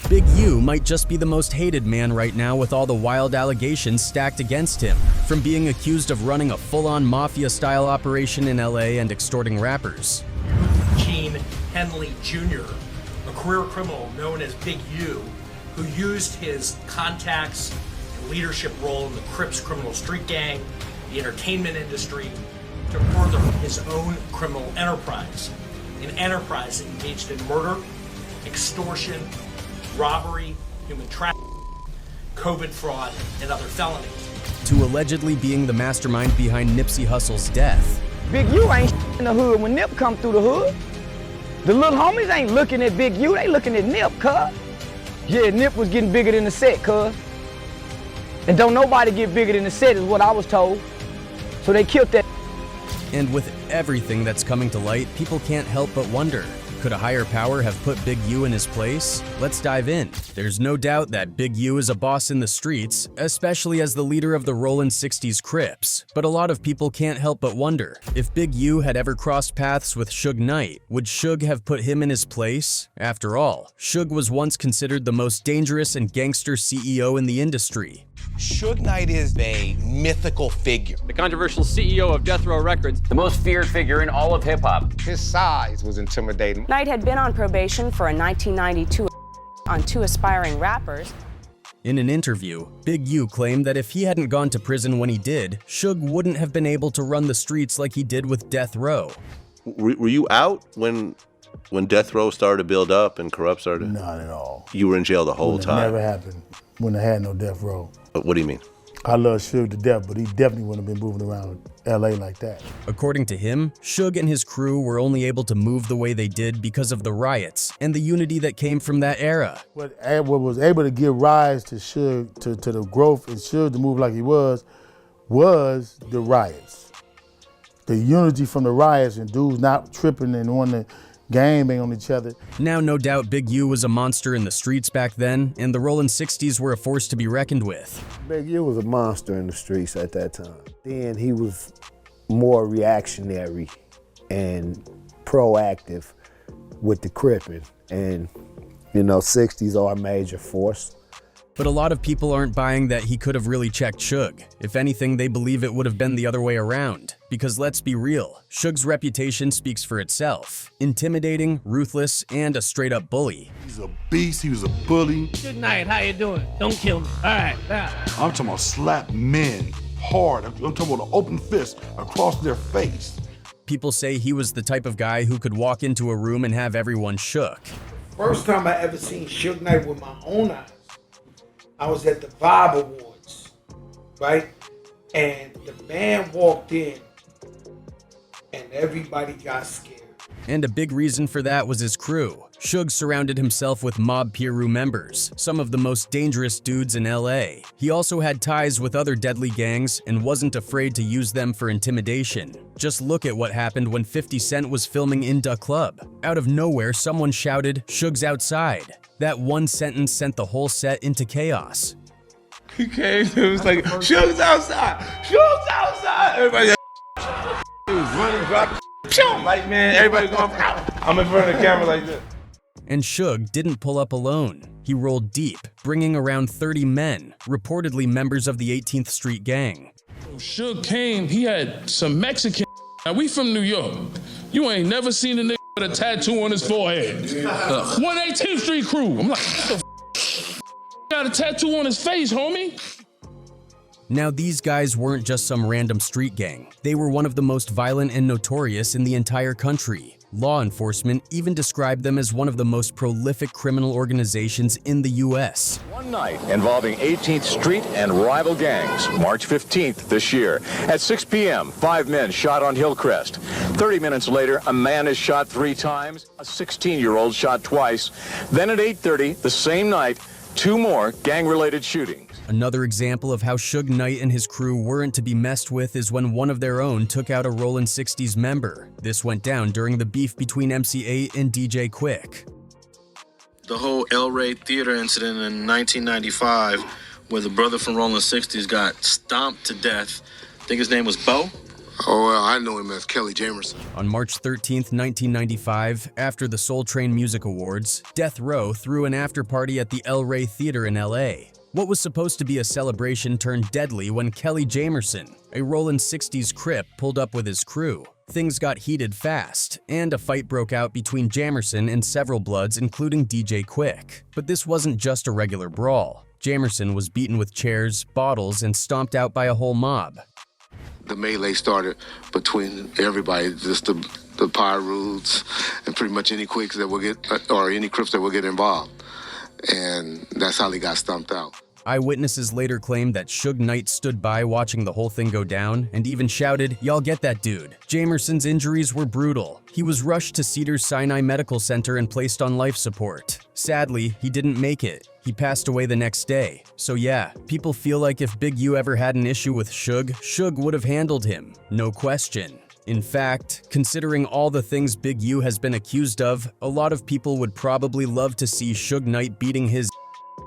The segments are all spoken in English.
Big U might just be the most hated man right now with all the wild allegations stacked against him, from being accused of running a full-on Mafia-style operation in LA and extorting rappers. Gene Henley Jr., a career criminal known as Big U, who used his contacts and leadership role in the Crips criminal street gang, the entertainment industry, to further his own criminal enterprise. An enterprise engaged in murder, extortion, robbery, human trafficking, COVID fraud, and other felonies. To allegedly being the mastermind behind Nipsey Hussle's death. Big U ain't in the hood when Nip come through the hood. The little homies ain't looking at Big U, they looking at Nip, cuz. Yeah, Nip was getting bigger than the set, cuz. And don't nobody get bigger than the set is what I was told. So they killed that. And with everything that's coming to light, people can't help but wonder, could a higher power have put Big U in his place? Let's dive in. There's no doubt that Big U is a boss in the streets, especially as the leader of the Rollin' 60s Crips. But a lot of people can't help but wonder, if Big U had ever crossed paths with Suge Knight, would Suge have put him in his place? After all, Suge was once considered the most dangerous and gangster CEO in the industry. Suge Knight is a mythical figure. The controversial CEO of Death Row Records. The most feared figure in all of hip-hop. His size was intimidating. Knight had been on probation for a 1992 on 2 aspiring rappers. In an interview, Big U claimed that if he hadn't gone to prison when he did, Suge wouldn't have been able to run the streets like he did with Death Row. Were you out when Death Row started to build up and Corrupt started? Not at all. You were in jail the whole time? It never happened when I had no Death Row. What do you mean? I love Suge to death, but he definitely wouldn't have been moving around LA like that. According to him, Suge and his crew were only able to move the way they did because of the riots and the unity that came from that era. What was able to give rise to Suge, to the growth and Suge to move like he was the riots. The unity from the riots and dudes not tripping and wanting to gangbang on each other. Now, no doubt Big U was a monster in the streets back then, and the Rollin' 60s were a force to be reckoned with. Big U was a monster in the streets at that time. Then he was more reactionary and proactive with the cripping. And, you know, 60s are a major force. But a lot of people aren't buying that he could have really checked Suge. If anything, they believe it would have been the other way around. Because let's be real, Suge's reputation speaks for itself. Intimidating, ruthless, and a straight-up bully. He's a beast, he was a bully. Good night, how you doing? Don't kill me. All right, bye. I'm talking about slap men hard. I'm talking about an open fist across their face. People say he was the type of guy who could walk into a room and have everyone shook. First time I ever seen Suge Knight with my own eyes, I was at the Vibe Awards, right? And the man walked in and everybody got scared. And a big reason for that was his crew. Suge surrounded himself with mob Piru members, some of the most dangerous dudes in LA. He also had ties with other deadly gangs and wasn't afraid to use them for intimidation. Just look at what happened when 50 Cent was filming in Da Club. Out of nowhere, someone shouted, "Suge's outside." That one sentence sent the whole set into chaos. He came, it was like, "Suge's outside! Suge's outside!" Everybody he was running, dropping, like, man, everybody going, I'm in front of the camera like this. And Suge didn't pull up alone. He rolled deep, bringing around 30 men, reportedly members of the 18th Street Gang. Suge came, he had some Mexican. Now, we from New York. You ain't never seen a nigga with a tattoo on his forehead. 118th Street crew. I'm like, what the got a tattoo on his face, homie? Now, these guys weren't just some random street gang. They were one of the most violent and notorious in the entire country. Law enforcement even described them as one of the most prolific criminal organizations in the U.S. One night involving 18th Street and rival gangs, March 15th this year. At 6 p.m., 5 men shot on Hillcrest. 30 minutes later, a man is shot 3 times, a 16-year-old shot twice. Then at 8:30, the same night, 2 more gang-related shootings. Another example of how Suge Knight and his crew weren't to be messed with is when one of their own took out a Rollin' 60s member. This went down during the beef between MC8 and DJ Quick. The whole El Rey Theater incident in 1995, where the brother from Rollin' 60s got stomped to death. I think his name was Bo. Oh, well, I know him as Kelly Jamerson. On March 13, 1995, after the Soul Train Music Awards, Death Row threw an after-party at the El Rey Theater in LA. What was supposed to be a celebration turned deadly when Kelly Jamerson, a Rollin' 60s Crip, pulled up with his crew. Things got heated fast, and a fight broke out between Jamerson and several Bloods, including DJ Quick. But this wasn't just a regular brawl. Jamerson was beaten with chairs, bottles, and stomped out by a whole mob. The melee started between everybody, just the Pyroots and pretty much any Quicks that will get, or any Crips that will get involved. And that's how they got stomped out. Eyewitnesses later claimed that Suge Knight stood by watching the whole thing go down and even shouted, "Y'all get that dude." Jamerson's injuries were brutal. He was rushed to Cedars-Sinai Medical Center and placed on life support. Sadly, he didn't make it. He passed away the next day. So yeah, people feel like if Big U ever had an issue with Suge would have handled him. No question. In fact, considering all the things Big U has been accused of, a lot of people would probably love to see Suge Knight beating his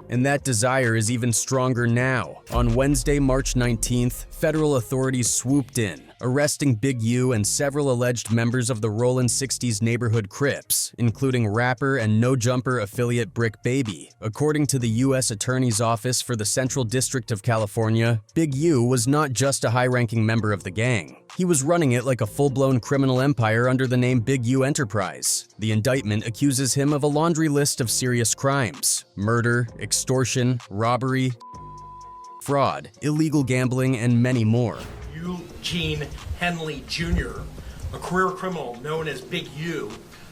and that desire is even stronger now. On Wednesday, March 19th, federal authorities swooped in, arresting Big U and several alleged members of the Rollin' 60s neighborhood Crips, including rapper and No Jumper affiliate Brick Baby. According to the U.S. Attorney's Office for the Central District of California, Big U was not just a high-ranking member of the gang. He was running it like a full-blown criminal empire under the name Big U Enterprise. The indictment accuses him of a laundry list of serious crimes: murder, extortion, robbery, fraud, illegal gambling, and many more. Eugene Henley Jr., a career criminal known as Big U,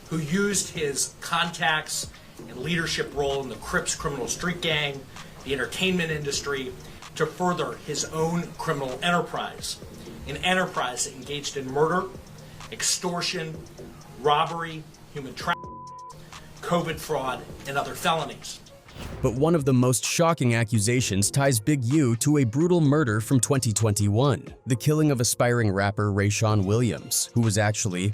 who used his contacts and leadership role in the Crips criminal street gang, the entertainment industry, to further his own criminal enterprise. An enterprise that engaged in murder, extortion, robbery, human trafficking, COVID fraud, and other felonies. But one of the most shocking accusations ties Big U to a brutal murder from 2021, the killing of aspiring rapper Rayshawn Williams, who was actually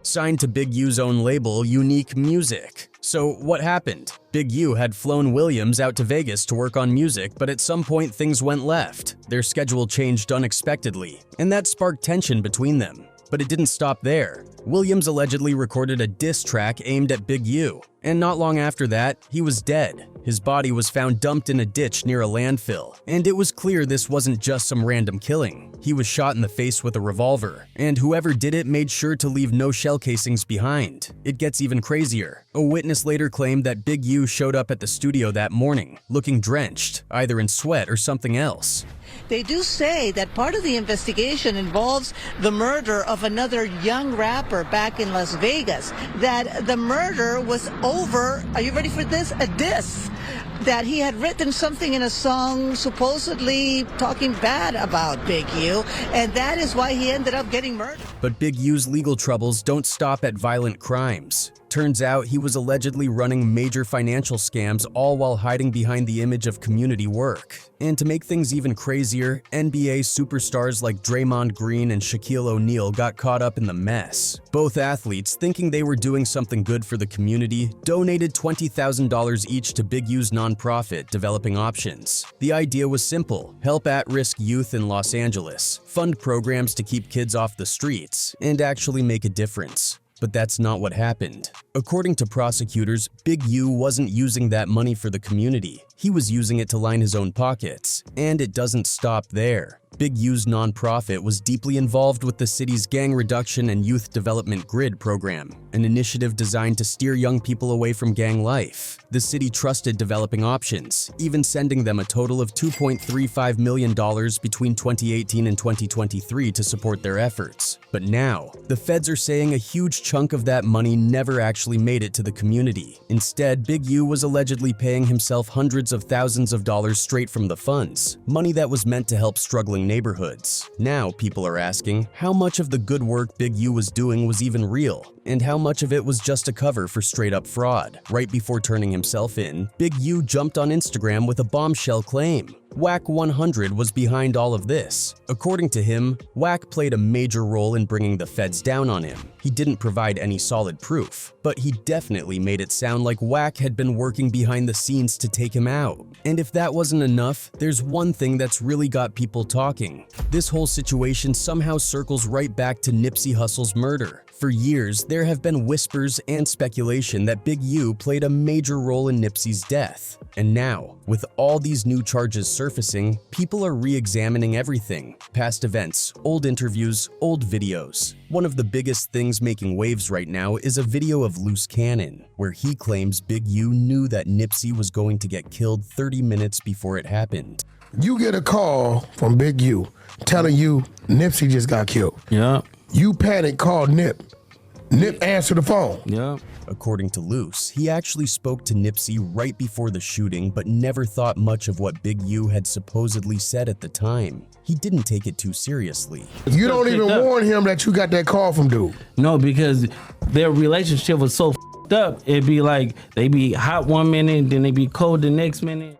signed to Big U's own label, Unique Music. So what happened? Big U had flown Williams out to Vegas to work on music, but at some point things went left. Their schedule changed unexpectedly, and that sparked tension between them. But it didn't stop there. Williams allegedly recorded a diss track aimed at Big U, and not long after that, he was dead. His body was found dumped in a ditch near a landfill, and it was clear this wasn't just some random killing. He was shot in the face with a revolver, and whoever did it made sure to leave no shell casings behind. It gets even crazier. A witness later claimed that Big U showed up at the studio that morning, looking drenched, either in sweat or something else. They do say that part of the investigation involves the murder of another young rapper back in Las Vegas. That the murder was over, are you ready for this? A diss. That he had written something in a song supposedly talking bad about Big U, and that is why he ended up getting murdered. But Big U's legal troubles don't stop at violent crimes. Turns out he was allegedly running major financial scams, all while hiding behind the image of community work. And to make things even crazier, NBA superstars like Draymond Green and Shaquille O'Neal got caught up in the mess. Both athletes, thinking they were doing something good for the community, donated $20,000 each to Big U's nonprofit, Developing Options. The idea was simple: help at-risk youth in Los Angeles, fund programs to keep kids off the streets, and actually make a difference. But that's not what happened. According to prosecutors, Big U wasn't using that money for the community. He was using it to line his own pockets. And it doesn't stop there. Big U's nonprofit was deeply involved with the city's Gang Reduction and Youth Development Grid program, an initiative designed to steer young people away from gang life. The city trusted Developing Options, even sending them a total of $2.35 million between 2018 and 2023 to support their efforts. But now, the feds are saying a huge chunk of that money never actually made it to the community. Instead, Big U was allegedly paying himself hundreds of thousands of dollars straight from the funds, money that was meant to help struggling neighborhoods. Now, people are asking, how much of the good work Big U was doing was even real? And how much of it was just a cover for straight-up fraud? Right before turning himself in, Big U jumped on Instagram with a bombshell claim. Wack 100 was behind all of this. According to him, Wack played a major role in bringing the feds down on him. He didn't provide any solid proof, but he definitely made it sound like Wack had been working behind the scenes to take him out. And if that wasn't enough, there's one thing that's really got people talking. This whole situation somehow circles right back to Nipsey Hussle's murder. For years, there have been whispers and speculation that Big U played a major role in Nipsey's death. And now, with all these new charges surfacing, people are re-examining everything. Past events, old interviews, old videos. One of the biggest things making waves right now is a video of Loose Cannon, where he claims Big U knew that Nipsey was going to get killed 30 minutes before it happened. You get a call from Big U telling you Nipsey just got killed. Yeah. You panic, call Nip. Nip answered the phone. Yeah. According to Loose, he actually spoke to Nipsey right before the shooting but never thought much of what Big U had supposedly said at the time. He didn't take it too seriously. You don't even warn him that you got that call from dude. No, because their relationship was so f***ed up. It'd be like they be hot one minute, then they be cold the next minute.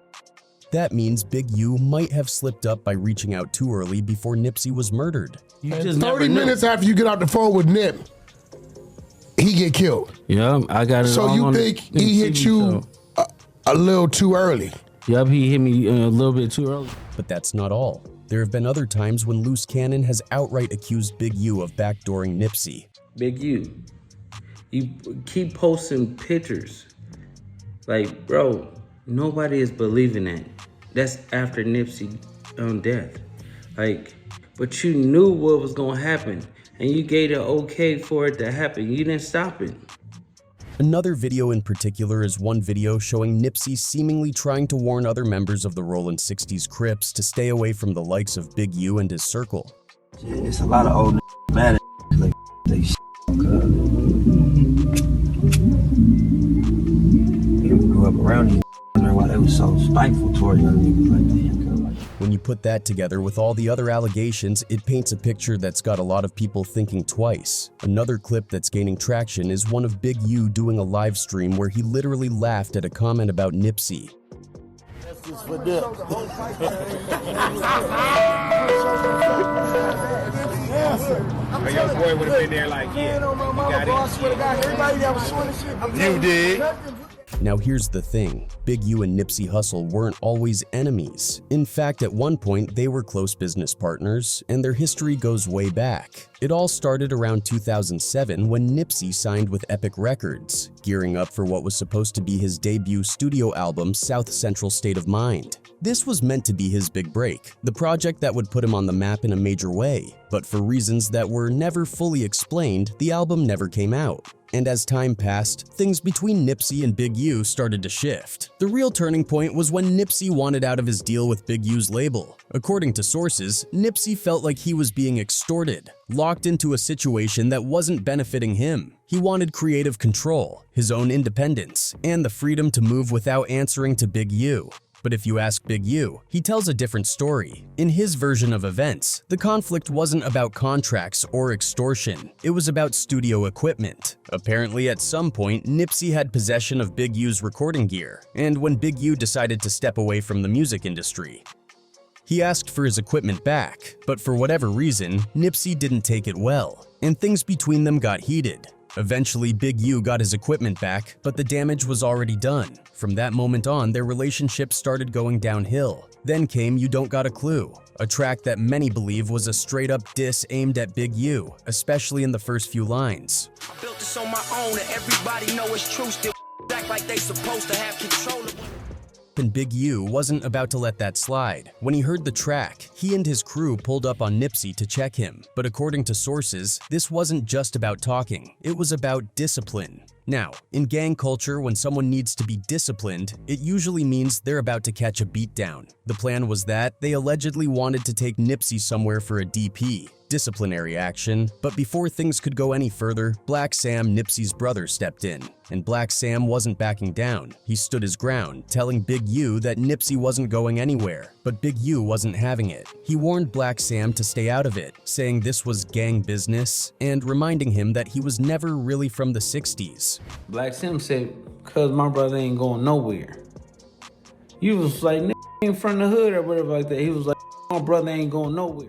That means Big U might have slipped up by reaching out too early before Nipsey was murdered. You just 30 minutes after you get off the phone with Nip, he get killed. Yeah, I got it. So you think he hit you a little too early? Yep, he hit me a little bit too early. But that's not all. There have been other times when Loose Cannon has outright accused Big U of backdooring Nipsey. Big U, you keep posting pictures. Like, bro, nobody is believing that. That's after Nipsey death. Like, but you knew what was gonna happen. And you gave the okay for it to happen. You didn't stop it. Another video in particular is one video showing Nipsey seemingly trying to warn other members of the Rollin' 60s Crips to stay away from the likes of Big U and his circle. It's a lot of old bad like they grew up around these wondering why they was so spiteful toward young niggas like that. When you put that together with all the other allegations, it paints a picture that's got a lot of people thinking twice. Another clip that's gaining traction is one of Big U doing a live stream where he literally laughed at a comment about Nipsey. Justice for Nip. My young boy would have been there like, yeah, you did. Now here's the thing, Big U and Nipsey Hussle weren't always enemies. In fact, at one point they were close business partners, and their history goes way back. It all started around 2007 when Nipsey signed with Epic Records, gearing up for what was supposed to be his debut studio album, South Central State of Mind. This was meant to be his big break, the project that would put him on the map in a major way. But for reasons that were never fully explained, the album never came out. And as time passed, things between Nipsey and Big U started to shift. The real turning point was when Nipsey wanted out of his deal with Big U's label. According to sources, Nipsey felt like he was being extorted, locked into a situation that wasn't benefiting him. He wanted creative control, his own independence, and the freedom to move without answering to Big U. But if you ask Big U, he tells a different story. In his version of events, the conflict wasn't about contracts or extortion. It was about studio equipment. Apparently, at some point, Nipsey had possession of Big U's recording gear, and when Big U decided to step away from the music industry, he asked for his equipment back. But for whatever reason, Nipsey didn't take it well, and things between them got heated. Eventually, Big U got his equipment back, but the damage was already done. From that moment on, their relationship started going downhill. Then came You Don't Got a Clue, a track that many believe was a straight-up diss aimed at Big U, especially in the first few lines. I built this on my own and everybody know it's true. Still act like they supposed to have control of And Big U wasn't about to let that slide. When he heard the track, he and his crew pulled up on Nipsey to check him. But according to sources, this wasn't just about talking, it was about discipline. Now, in gang culture, when someone needs to be disciplined, it usually means they're about to catch a beatdown. The plan was that they allegedly wanted to take Nipsey somewhere for a DP, disciplinary action, but before things could go any further, Black Sam, Nipsey's brother, stepped in. And Black Sam wasn't backing down. He stood his ground, telling Big U that Nipsey wasn't going anywhere. But Big U wasn't having it. He warned Black Sam to stay out of it, saying this was gang business, and reminding him that he was never really from the 60s. Black Sam said, "Cuz my brother ain't going nowhere." You was like, in front of the hood or whatever like that. He was like, my brother ain't going nowhere.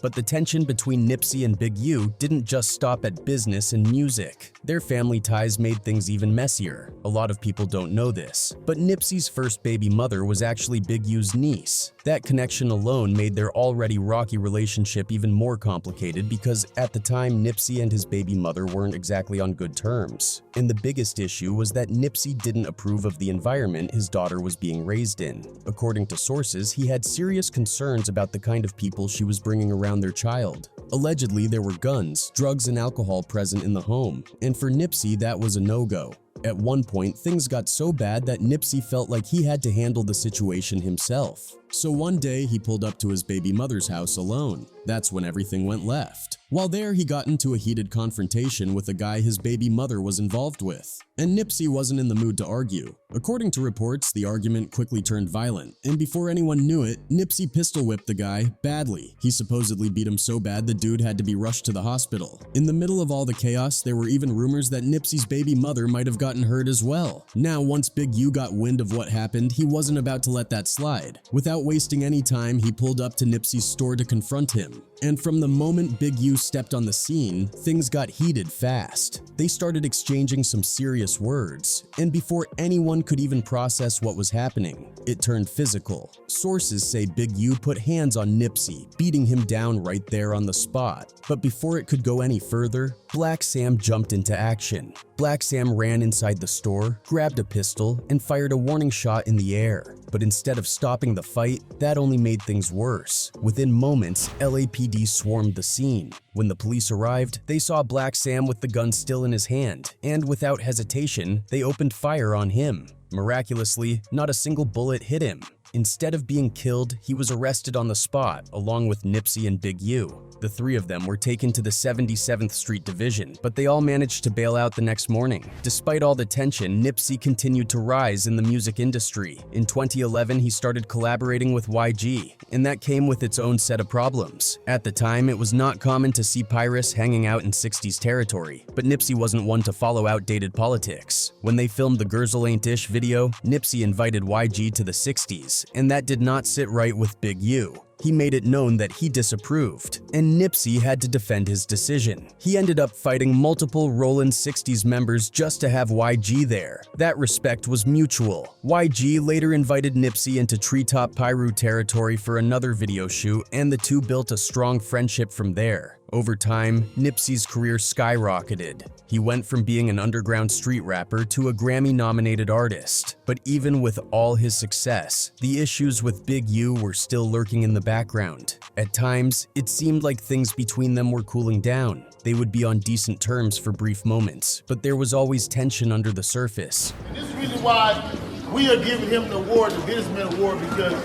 But the tension between Nipsey and Big U didn't just stop at business and music. Their family ties made things even messier. A lot of people don't know this, but Nipsey's first baby mother was actually Big U's niece. That connection alone made their already rocky relationship even more complicated because at the time Nipsey and his baby mother weren't exactly on good terms. And the biggest issue was that Nipsey didn't approve of the environment his daughter was being raised in. According to sources, he had serious concerns about the kind of people she was bringing around their child. Allegedly, there were guns, drugs, and alcohol present in the home, and for Nipsey, that was a no-go. At one point, things got so bad that Nipsey felt like he had to handle the situation himself. So one day, he pulled up to his baby mother's house alone. That's when everything went left. While there, he got into a heated confrontation with a guy his baby mother was involved with, and Nipsey wasn't in the mood to argue. According to reports, the argument quickly turned violent, and before anyone knew it, Nipsey pistol-whipped the guy badly. He supposedly beat him so bad the dude had to be rushed to the hospital. In the middle of all the chaos, there were even rumors that Nipsey's baby mother might have gotten hurt as well. Now, once Big U got wind of what happened, he wasn't about to let that slide. Without wasting any time, he pulled up to Nipsey's store to confront him. And from the moment Big U stepped on the scene, things got heated fast. They started exchanging some serious words, and before anyone could even process what was happening, it turned physical. Sources say Big U put hands on Nipsey, beating him down right there on the spot. But before it could go any further, Black Sam jumped into action. Black Sam ran inside the store, grabbed a pistol, and fired a warning shot in the air. But instead of stopping the fight, that only made things worse. Within moments, LAPD swarmed the scene. When the police arrived, they saw Black Sam with the gun still in his hand, and without hesitation, they opened fire on him. Miraculously, not a single bullet hit him. Instead of being killed, he was arrested on the spot, along with Nipsey and Big U. The three of them were taken to the 77th Street Division, but they all managed to bail out the next morning. Despite all the tension, Nipsey continued to rise in the music industry. In 2011, he started collaborating with YG, and that came with its own set of problems. At the time, it was not common to see pirates hanging out in 60s territory, but Nipsey wasn't one to follow outdated politics. When they filmed the Girls Ain't Ish video, Nipsey invited YG to the 60s, and that did not sit right with Big U. He made it known that he disapproved, and Nipsey had to defend his decision. He ended up fighting multiple Rollin' 60s members just to have YG there. That respect was mutual. YG later invited Nipsey into Treetop Pyru territory for another video shoot, and the two built a strong friendship from there. Over time, Nipsey's career skyrocketed. He went from being an underground street rapper to a Grammy-nominated artist. But even with all his success, the issues with Big U were still lurking in the background. At times, it seemed like things between them were cooling down. They would be on decent terms for brief moments, but there was always tension under the surface. And this is the reason why we are giving him the award, the Businessman Award, because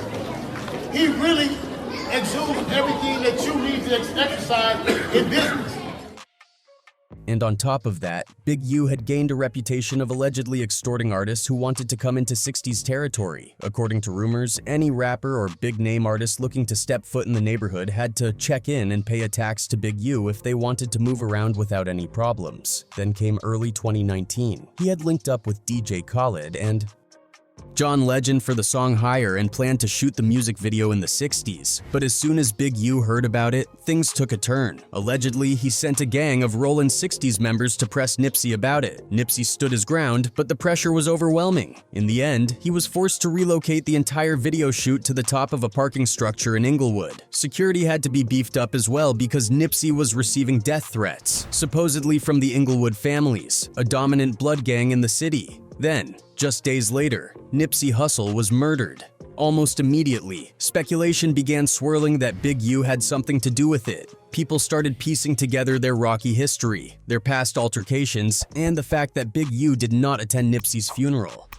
he really exudes everything that you need to exercise in business. And on top of that, Big U had gained a reputation of allegedly extorting artists who wanted to come into 60s territory. According to rumors, any rapper or big-name artist looking to step foot in the neighborhood had to check in and pay a tax to Big U if they wanted to move around without any problems. Then came early 2019. He had linked up with DJ Khaled and John Legend for the song Higher and planned to shoot the music video in the 60s. But as soon as Big U heard about it, things took a turn. Allegedly, he sent a gang of Rollin' 60s members to press Nipsey about it. Nipsey stood his ground, but the pressure was overwhelming. In the end, he was forced to relocate the entire video shoot to the top of a parking structure in Inglewood. Security had to be beefed up as well because Nipsey was receiving death threats, supposedly from the Inglewood families, a dominant blood gang in the city. Then, just days later, Nipsey Hussle was murdered. Almost immediately, speculation began swirling that Big U had something to do with it. People started piecing together their rocky history, their past altercations, and the fact that Big U did not attend Nipsey's funeral.